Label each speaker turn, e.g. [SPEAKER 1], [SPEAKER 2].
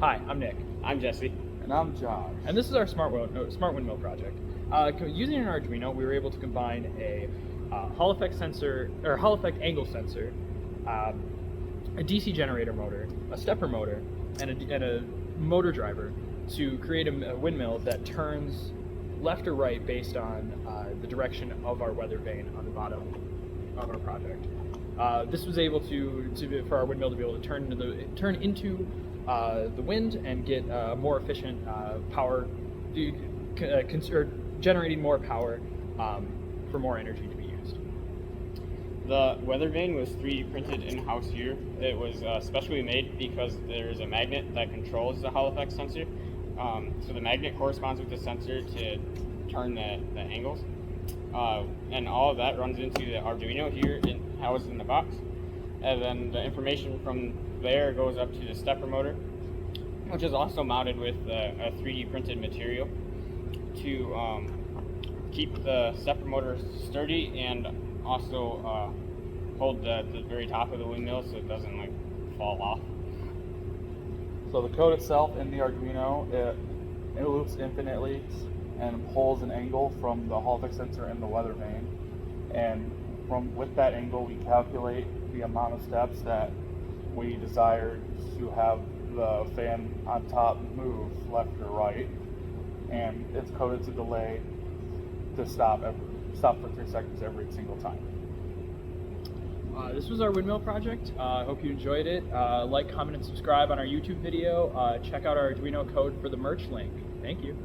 [SPEAKER 1] Hi, I'm Nick.
[SPEAKER 2] I'm Jesse.
[SPEAKER 3] And I'm Josh.
[SPEAKER 1] And this is our smart windmill project. Using an Arduino, we were able to combine a Hall effect sensor or Hall effect angle sensor, a DC generator motor, a stepper motor, and a motor driver to create a windmill that turns left or right based on the direction of our weather vane on the bottom of our project. This was able for our windmill to be able to turn into the wind and get more efficient power, generating more power for more energy to be used.
[SPEAKER 2] The weather vane was 3D printed in-house here. It was specially made because there's a magnet that controls the Hall effect sensor. So the magnet corresponds with the sensor to turn the angles. And all of that runs into the Arduino here housed in the box. And then the information from there goes up to the stepper motor, which is also mounted with a 3D printed material to keep the stepper motor sturdy and also hold the very top of the windmill so it doesn't fall off.
[SPEAKER 3] So the code itself in the Arduino, it loops infinitely and pulls an angle from the Hall effect sensor and the weather vane. And with that angle, we calculate the amount of steps that we desire to have the fan on top move left or right, and it's coded to delay to stop for 3 seconds every single time.
[SPEAKER 1] This was our windmill project. I hope you enjoyed it. Like, comment, and subscribe on our YouTube video. Check out our Arduino code for the merch link. Thank you.